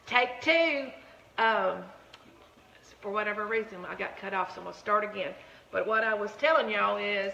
Take two. For whatever reason, I got cut off, so I'm going to start again. But what I was telling y'all is,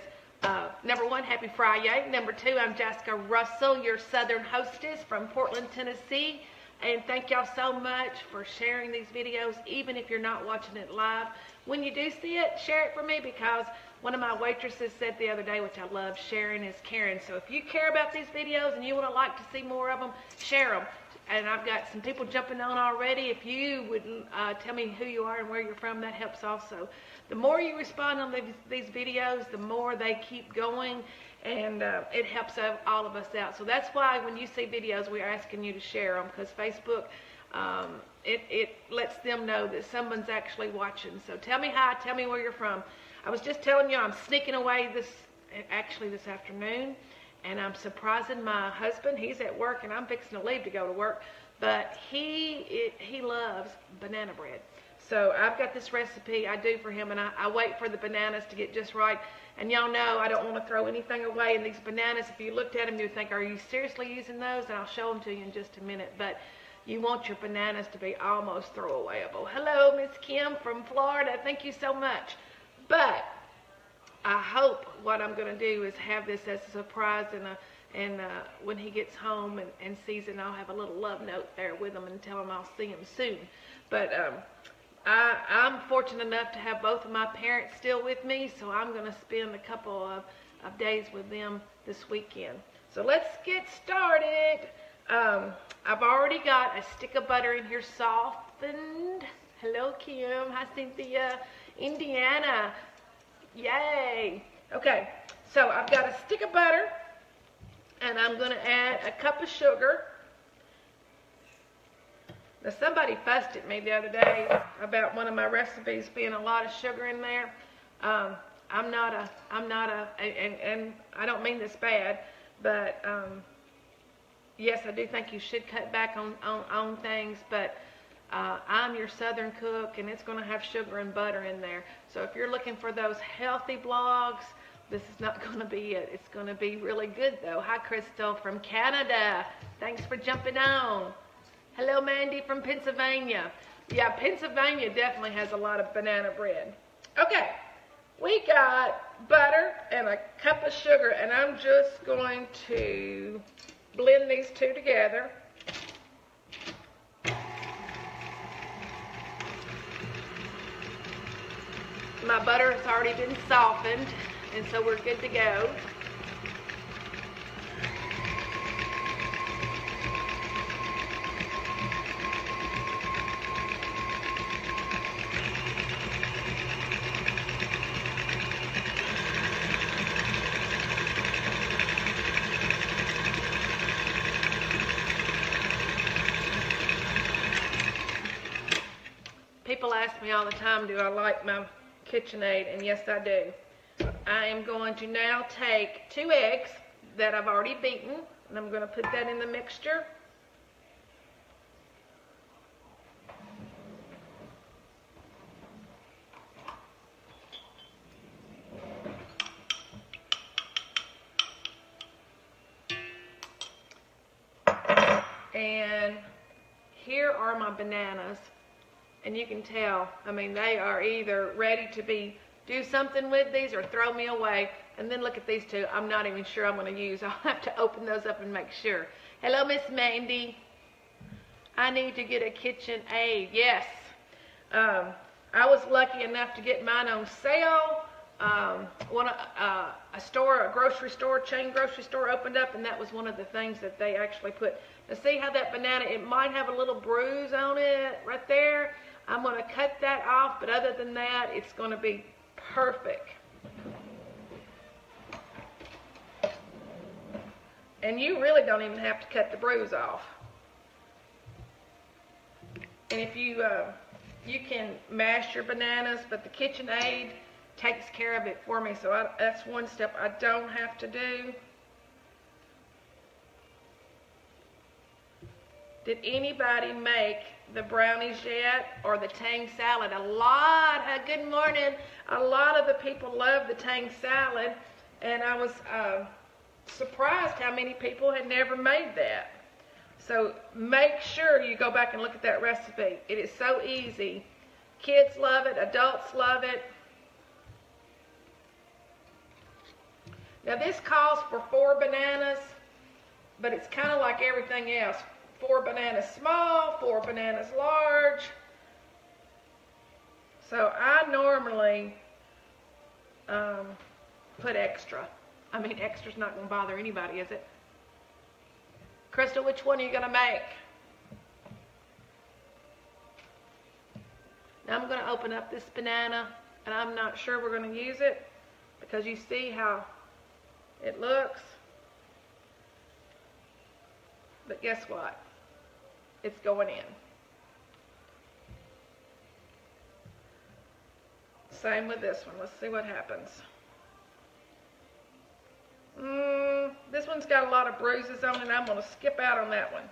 number one, happy Friday. Number two, I'm Jessica Russell, your Southern hostess from Portland, Tennessee. And thank y'all so much for sharing these videos, even if you're not watching it live. When you do see it, share it for me, because one of my waitresses said the other day, which I love, sharing is caring. So if you care about these videos and you would like to see more of them, share them. And I've got some people jumping on already. If you would tell me who you are and where you're from, that helps also. The more you respond on these videos, the more they keep going, and it helps all of us out. So that's why when you see videos, we're asking you to share them, because Facebook, it lets them know that someone's actually watching. So tell me hi, tell me where you're from. I was just telling you I'm sneaking away this afternoon, and I'm surprising my husband. He's at work, and I'm fixing to leave to go to work, but he loves banana bread. So I've got this recipe I do for him, and I wait for the bananas to get just right. And y'all know I don't want to throw anything away. And these bananas, if you looked at them, you would think, are you seriously using those? And I'll show them to you in just a minute. But you want your bananas to be almost throwawayable. Hello, Miss Kim from Florida. Thank you so much. But I hope what I'm going to do is have this as a surprise, and when he gets home and sees it, I'll have a little love note there with him and tell him I'll see him soon. But I'm fortunate enough to have both of my parents still with me, so I'm going to spend a couple of days with them this weekend. So let's get started. I've already got a stick of butter in here softened. Hello, Kim. Hi, Cynthia. Indiana. Yay. Okay, so I've got a stick of butter, and I'm going to add a cup of sugar. Now, somebody fussed at me the other day about one of my recipes being a lot of sugar in there. And I don't mean this bad, but yes, I do think you should cut back on things, but I'm your Southern cook, and it's going to have sugar and butter in there. So if you're looking for those healthy vlogs, this is not going to be it. It's going to be really good, though. Hi, Crystal from Canada. Thanks for jumping on. Hello, Mandy from Pennsylvania. Yeah, Pennsylvania definitely has a lot of banana bread. Okay, we got butter and a cup of sugar, and I'm just going to blend these two together. My butter has already been softened, and so we're good to go. People ask me all the time, do I like my KitchenAid? And yes, I do. I am going to now take 2 eggs that I've already beaten, and I'm going to put that in the mixture. And here are my bananas. And you can tell, I mean, they are either ready to do something with these or throw me away. And then look at these two. I'm not even sure I'm going to use. I'll have to open those up and make sure. Hello, Miss Mandy. I need to get a KitchenAid. Yes. I was lucky enough to get mine on sale. A grocery store, chain grocery store opened up, and that was one of the things that they actually put. Now see how that banana, it might have a little bruise on it right there. I'm going to cut that off, but other than that, it's going to be perfect. And you really don't even have to cut the bruise off. And if you can mash your bananas, but the KitchenAid takes care of it for me, so that's one step I don't have to do. Did anybody make the brownies yet, or the tang salad? Good morning. A lot of the people love the tang salad, and I was surprised how many people had never made that. So make sure you go back and look at that recipe. It is so easy. Kids love it, adults love it. Now this calls for 4 bananas, but it's kind of like everything else. 4 bananas small, 4 bananas large. So I normally put extra. I mean, extra's not going to bother anybody, is it? Crystal, which one are you going to make? Now I'm going to open up this banana, and I'm not sure we're going to use it because you see how it looks. But guess what? It's going in. Same with this one. Let's see what happens. This one's got a lot of bruises on it. I'm going to skip out on that one.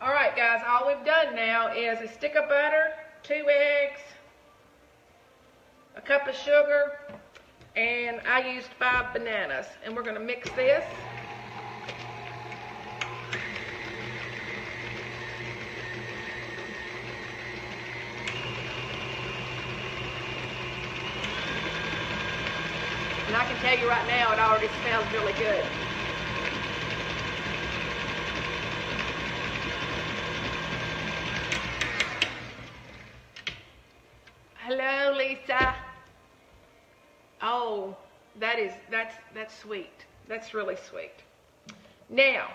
Alright guys, all we've done now is a stick of butter, 2 eggs, a cup of sugar, and I used 5 bananas. And we're going to mix this. And I can tell you right now, it already smells really good. Hello, Lisa. Oh, that's sweet. That's really sweet. Now,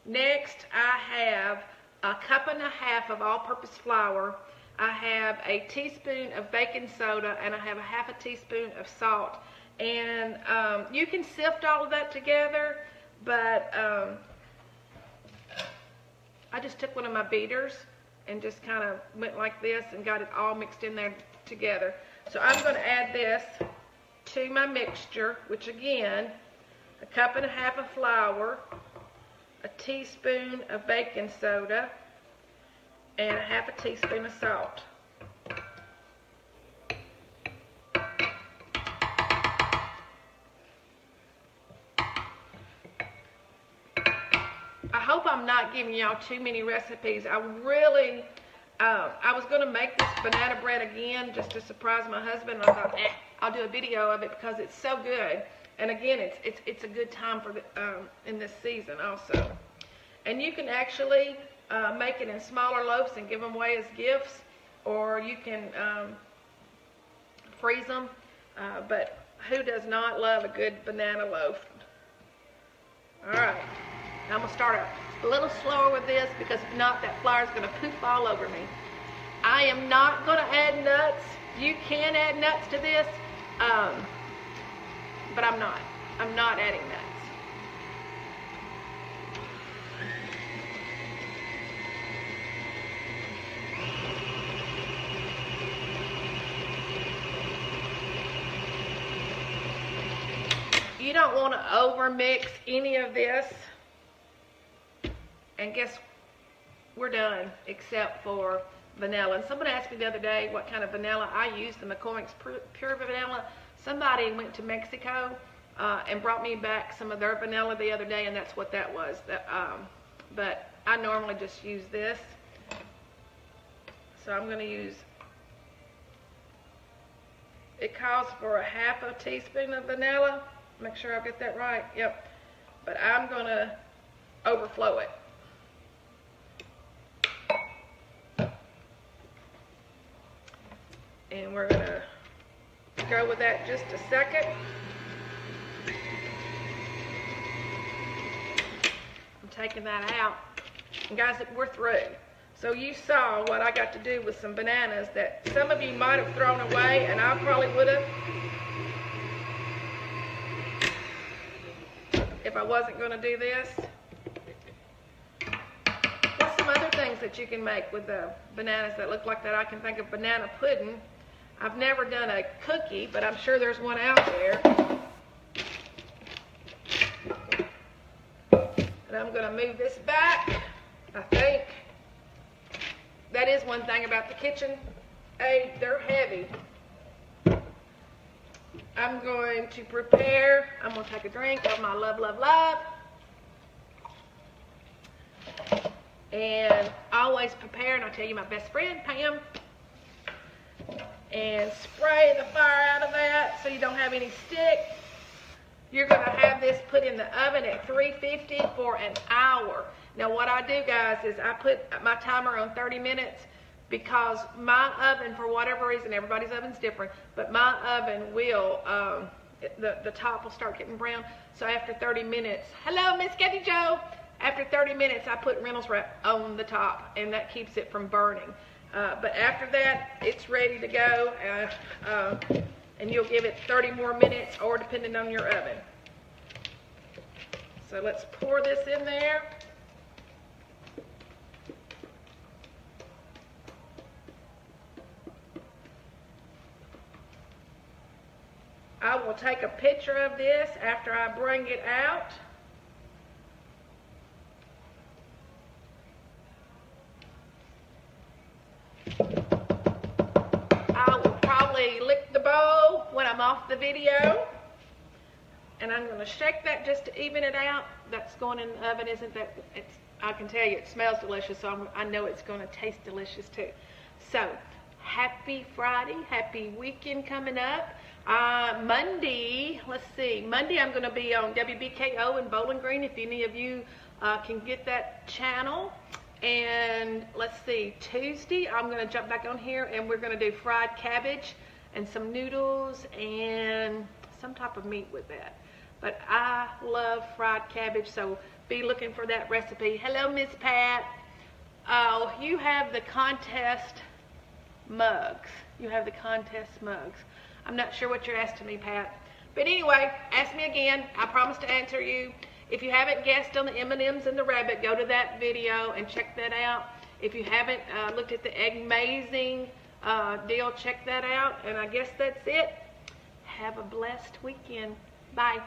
next I have a cup and a half of all-purpose flour. I have a teaspoon of baking soda, and I have a half a teaspoon of salt. And you can sift all of that together, but I just took one of my beaters and just kind of went like this and got it all mixed in there together. So I'm going to add this to my mixture, which again, a cup and a half of flour, a teaspoon of baking soda, and a half a teaspoon of salt. I hope I'm not giving y'all too many recipes. I was going to make this banana bread again just to surprise my husband. I thought, I'll do a video of it because it's so good. And again, it's a good time for in this season also. And you can actually make it in smaller loaves and give them away as gifts, or you can freeze them. But who does not love a good banana loaf? All right. Now I'm going to start a little slower with this because if not, that flour is going to poof all over me. I am not going to add nuts. You can add nuts to this, but I'm not. I'm not adding nuts. You don't want to over mix any of this. And guess we're done except for vanilla. And someone asked me the other day what kind of vanilla I use, the McCormick's Pure Vanilla. Somebody went to Mexico and brought me back some of their vanilla the other day, and that's what that was. But I normally just use this. So I'm going to use, it calls for a half a teaspoon of vanilla. Make sure I get that right. Yep. But I'm going to overflow it. And we're going to go with that just a second. I'm taking that out. And guys, we're through. So you saw what I got to do with some bananas that some of you might have thrown away, and I probably would have if I wasn't going to do this. What's some other things that you can make with the bananas that look like that? I can think of banana pudding. I've never done a cookie, but I'm sure there's one out there. And I'm going to move this back, I think. That is one thing about the KitchenAid, they're heavy. I'm going to prepare, I'm going to take a drink of my Love, Love, Love. And always prepare, and I'll tell you my best friend, Pam. And spray the fire out of that so you don't have any stick. You're going to have this put in the oven at 350 for an hour. Now what I do, guys, is I put my timer on 30 minutes because my oven, for whatever reason, everybody's oven's different, but my oven will, the top will start getting brown. So after 30 minutes, hello, Miss Kathy Jo. After 30 minutes, I put Reynolds Wrap on the top, and that keeps it from burning. But after that, it's ready to go, and you'll give it 30 more minutes, or depending on your oven. So let's pour this in there. I will take a picture of this after I bring it out. I will probably lick the bowl when I'm off the video. And I'm going to shake that just to even it out. That's going in the oven, isn't that? I can tell you it smells delicious, so I know it's going to taste delicious too. So, happy Friday, happy weekend coming up. Monday, let's see, Monday I'm going to be on WBKO in Bowling Green, if any of you can get that channel. And let's see, Tuesday I'm going to jump back on here, and we're going to do fried cabbage and some noodles and some type of meat with that. But I love fried cabbage, so be looking for that recipe. Hello, Miss Pat. Oh, you have the contest mugs. You have the contest mugs. I'm not sure what you're asking me, Pat. But anyway, ask me again. I promise to answer you. If you haven't guessed on the M&Ms and the rabbit, go to that video and check that out. If you haven't looked at the Egg-mazing deal, check that out. And I guess that's it. Have a blessed weekend. Bye.